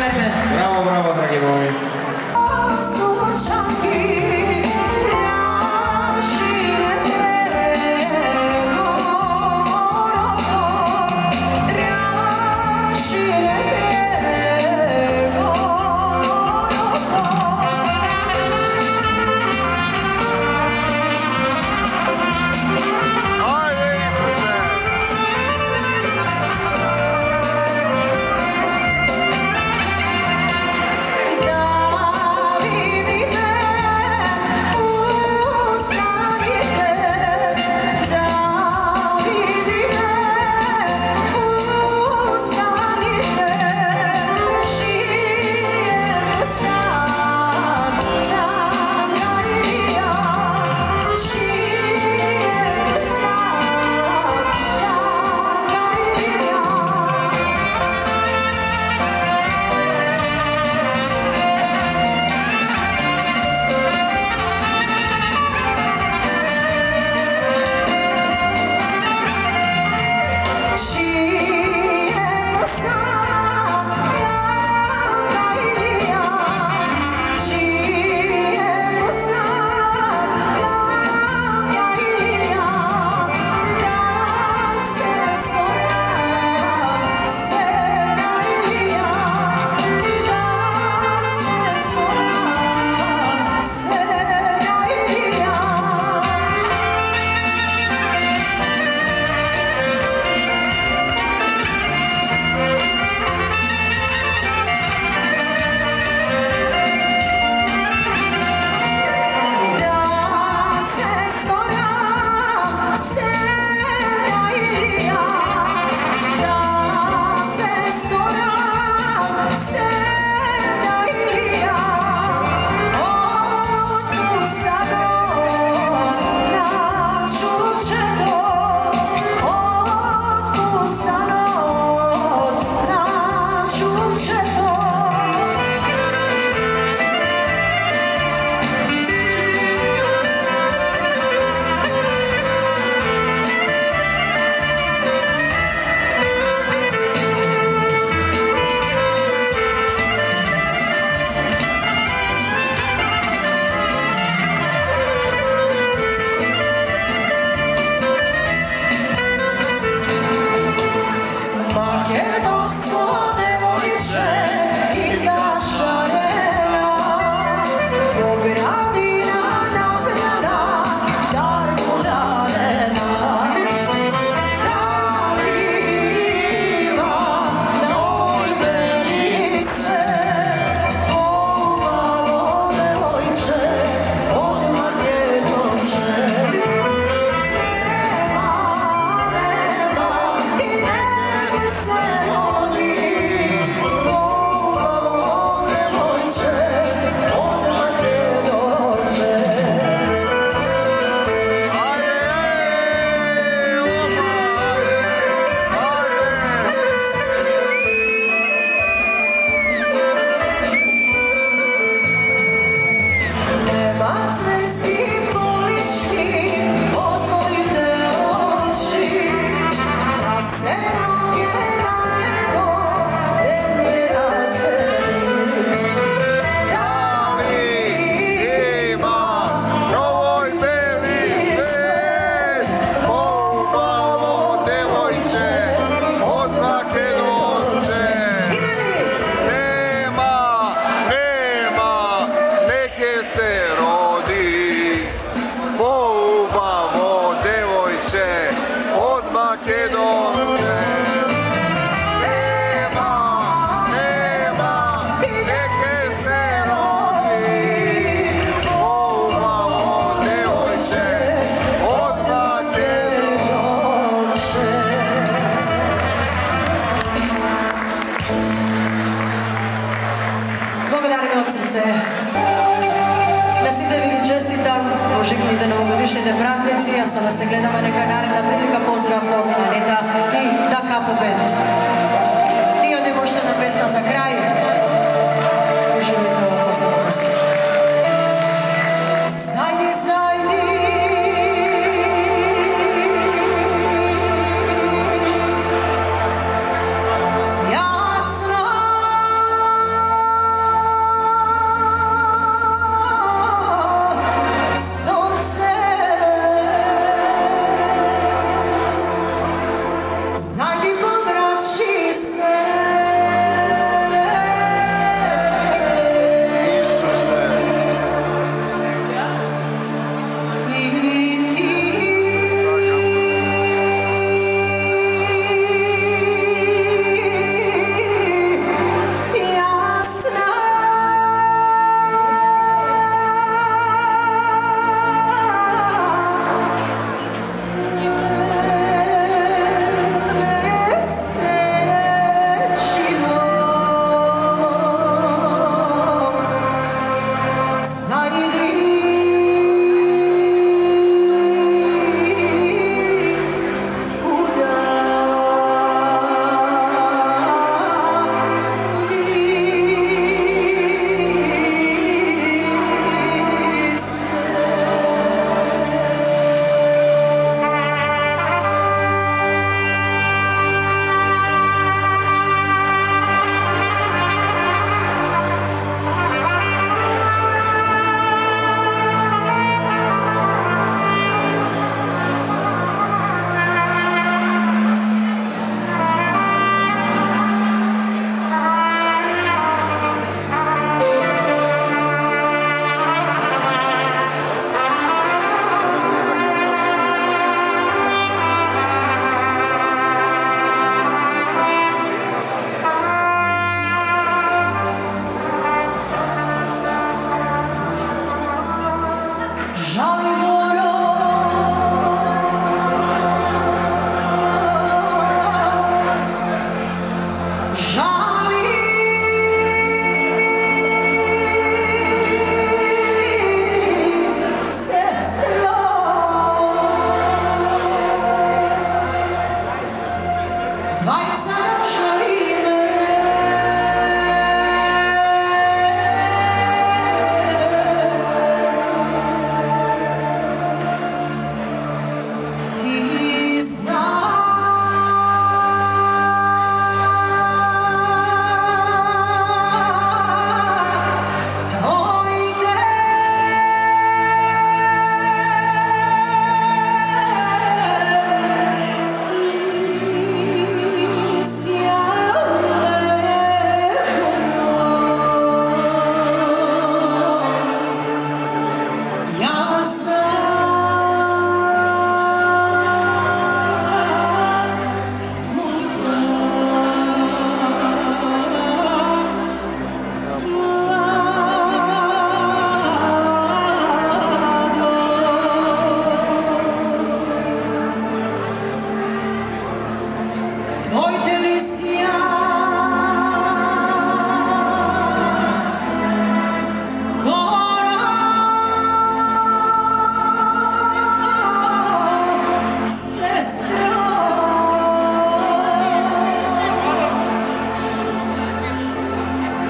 Ajme. Bravo, bravo, dragi moji. novogodišnje praznici, a sada se gledamo neka naredna prilika, pozdrav od Aneta i Da Capo Band. I onda je možda na pesma za kraj. Uživajte ovo postavljenosti. Zajdi, zajdi, jasno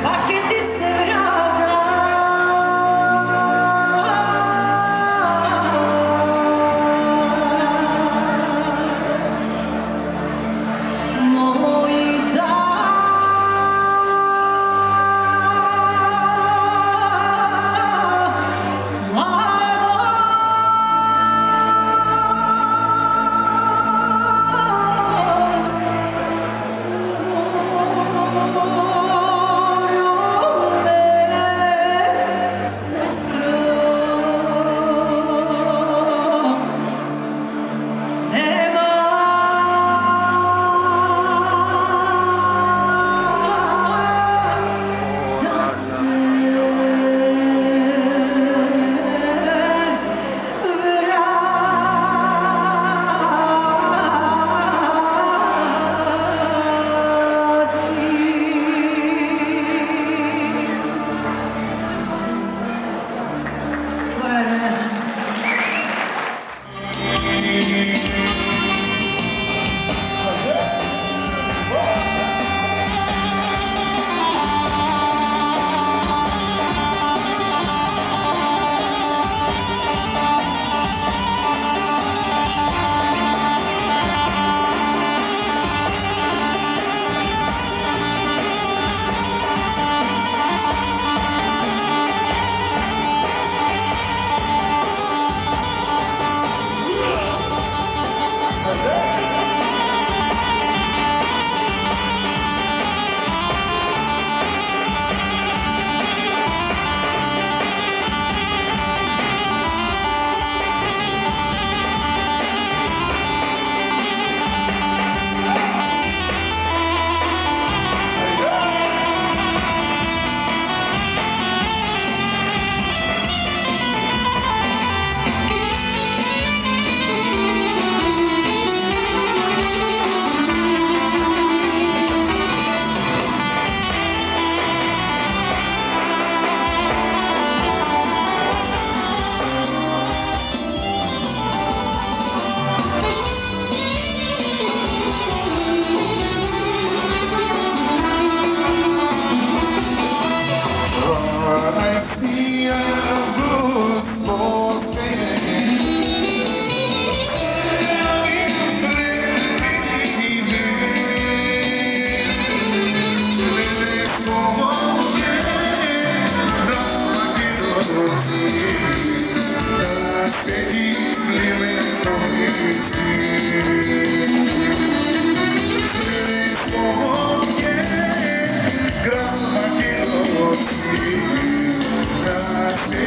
a che ti sei vrata. Grazie.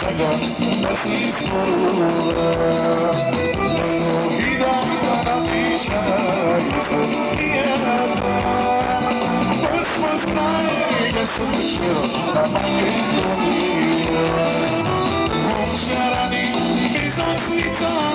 saga nasi sporula vida napisana istorija pospoznaje ga sunčeo na makedonija obšarani bez oslica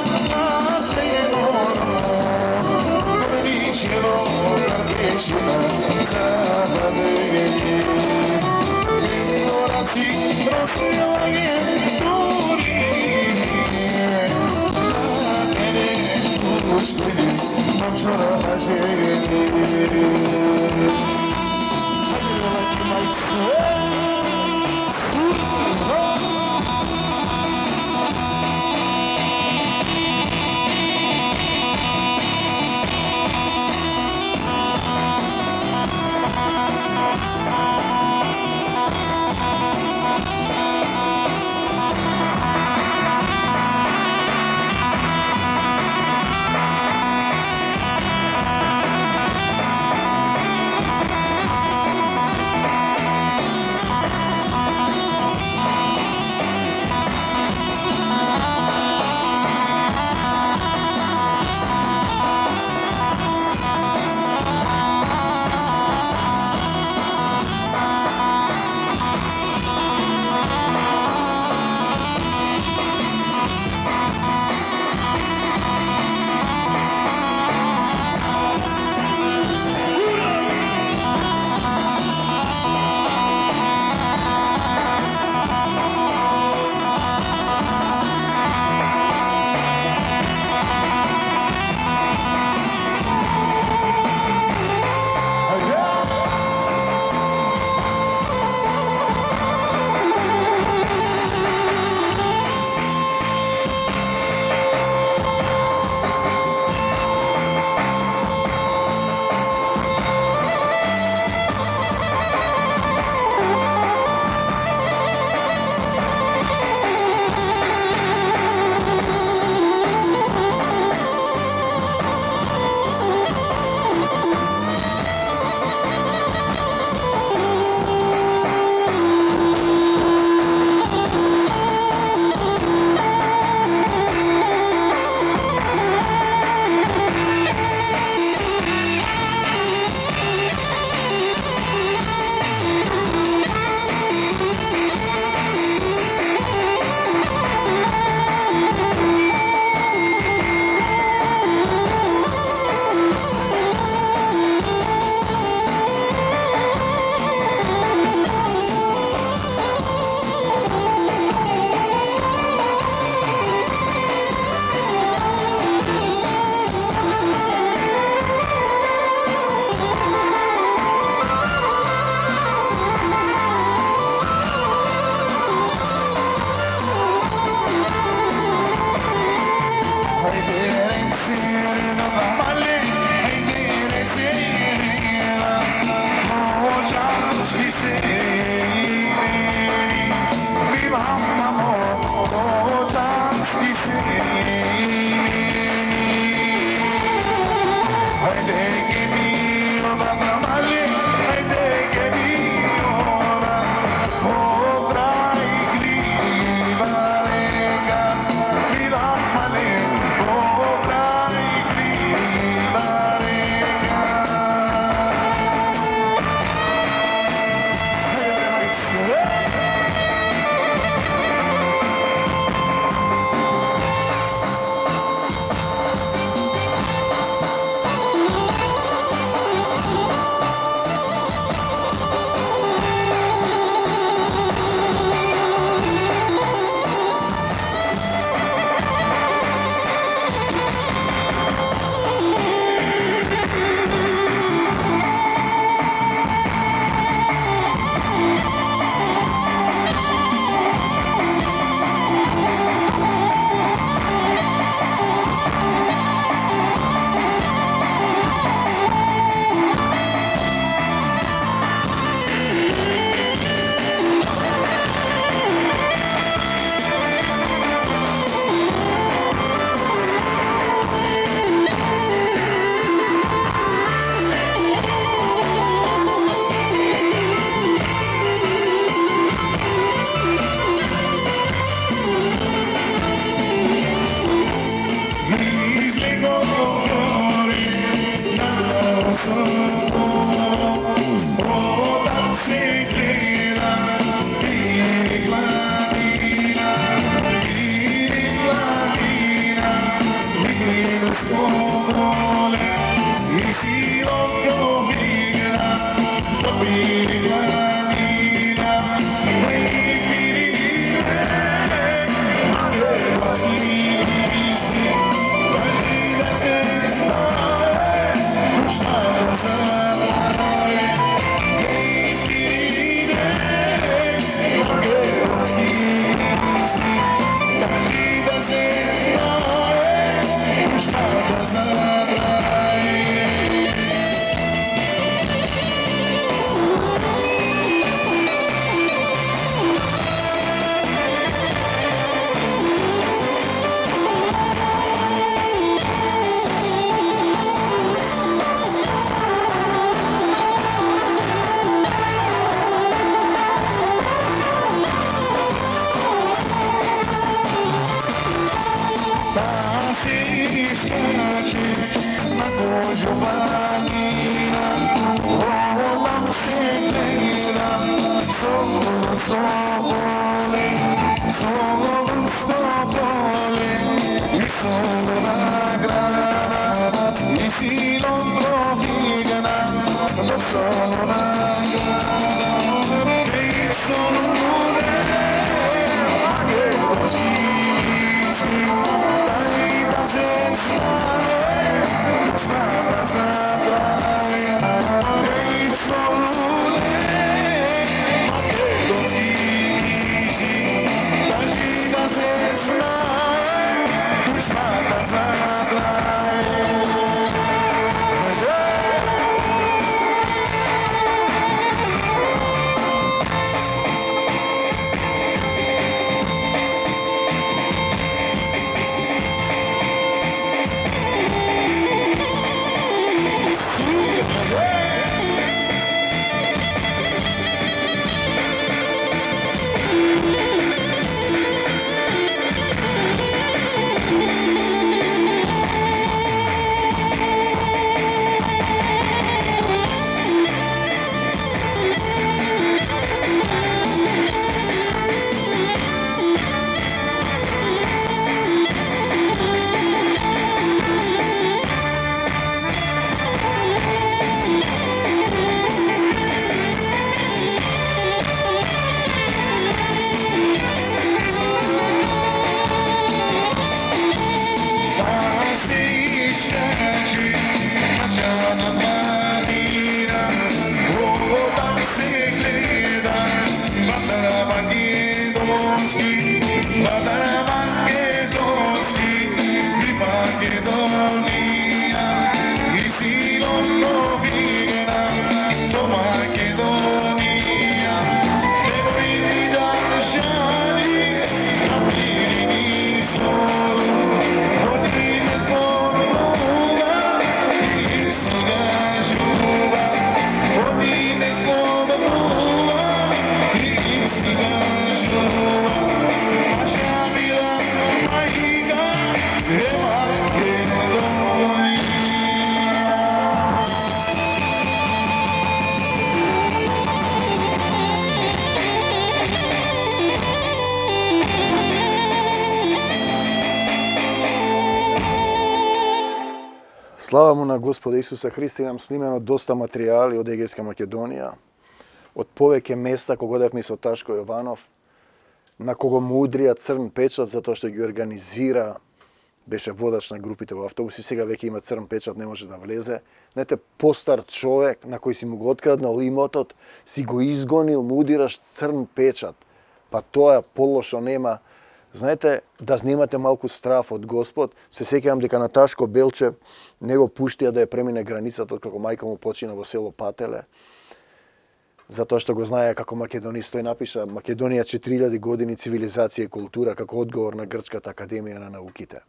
Слава му на Господа Исуса Христа, имам снимено доста материјали од Егејска Македонија, од повеќе места кога одевме со Ташко Јованов, на кого му удрија црн печат затоа што ги организира, беше водач на групите во автобуси, сега веќе има црн печат, не може да влезе. Знаете, постар човек на кој си му го откраднал имотот, си го изгонил, му удираш црн печат. Па тоа полошо нема. Знаете, да немате малку страф од Господ, се сеќавам дека на Ташко Белчев него пуштија да ја премине границата откако мајка му почина во село Пателе, затоа што го знае како македонист. Тој напиша Македонија 4000 години цивилизација и култура како одговор на Грчката академија на науките.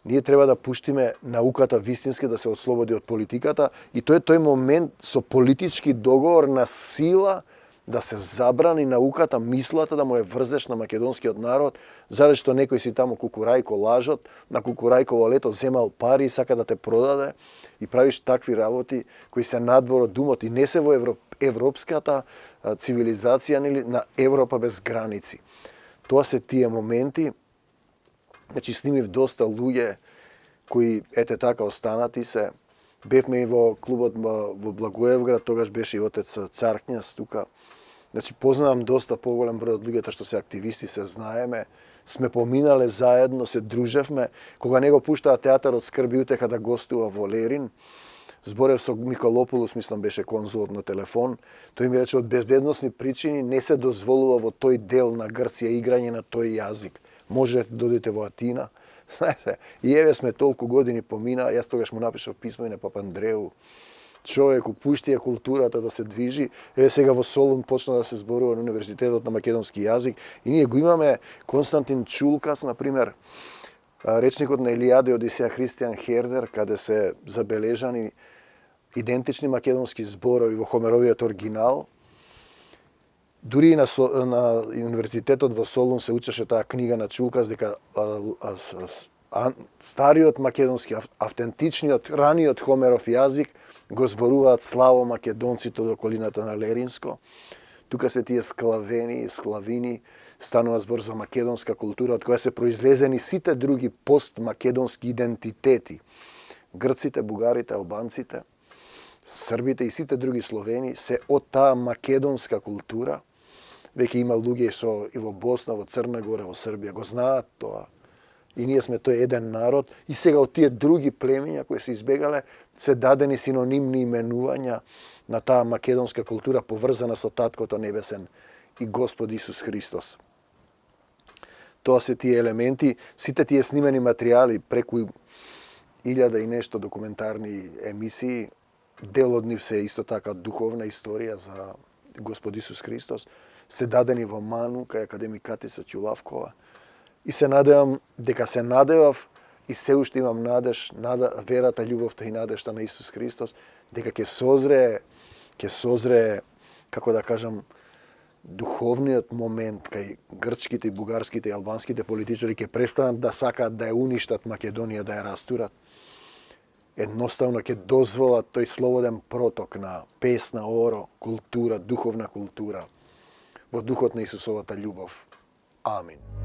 Ние треба да пуштиме науката вистински да се отслободи од политиката и тој момент со политички договор на сила да се забрани науката, мислата да му е врзеш на македонскиот народ, заради што некој си таму кукурајко лажот, на кукурајково лето земал пари и сака да те продаде и правиш такви работи кои се надвор од умот и не се во европската цивилизација на Европа без граници. Тоа се тие моменти. Значи снимив доста луѓе кои ете така останати се. Бевме и во клубот во Благоевград, тогаш беше и отец Царкњас тука. Значи познавам доста поголем број од луѓето што се активисти, се знаеме, сме поминале заедно, се дружевме. Кога него пуштаа театарот Скрби утеха да гостува во Лерин, зборев со Миколопулус, мислам беше конзулот на телефон, тој ми рече од безбедносни причини не се дозволува во тој дел на Грција играње на тој јазик. Можете да додите во Атина. Знаете, и еве сме толку години помина, јас тогаш му напишав писмо и на Папа Андреу. Човеку пуштија културата да се движи. Еве сега во Солун почна да се зборува на Универзитетот на македонски јазик и ние го имаме Константин Чулкас, например, речникот на Илијада и Одисеја Христијан Хердер, каде се забележани идентични македонски зборови во Хомеровиот оригинал. Дури и на Универзитетот во Солун се учеше таа книга на Чулкас дека стариот македонски, автентичниот, раниот Хомеров јазик го зборуваат славо македонците од околината на Леринско. Тука се тие склавени и склавини, станува збор за македонска култура, од која се произлезени сите други постмакедонски идентитети. Грците, бугарите, албанците, србите и сите други словени се од таа македонска култура. Веќе има луѓе и во Босна, во Црна Гора, во Србија, го знаат тоа. И ние сме тој еден народ. И сега од тие други племиња кои се избегале, се дадени синонимни именувања на таа македонска култура поврзана со Таткото Небесен и Господ Исус Христос. Тоа се тие елементи, сите тие снимени материјали, преку 1000 и нешто документарни емисии, дел од нив се исто така духовна историја за Господ Исус Христос, се дадени во Ману, кај академик Катица Ќулавкова. И се надевам, дека се надевав и се уште имам надеж, верата, љубовта и надежта на Исус Христос, дека ќе созрее, како да кажам, духовниот момент кај грчките, бугарските и албанските политичари ќе престанат да сакаат да ја уништат Македонија, да ја растурат. Едноставно ќе дозволат тој слободен проток на песна, оро, култура, духовна култура во духот на Исусовата љубов. Амин.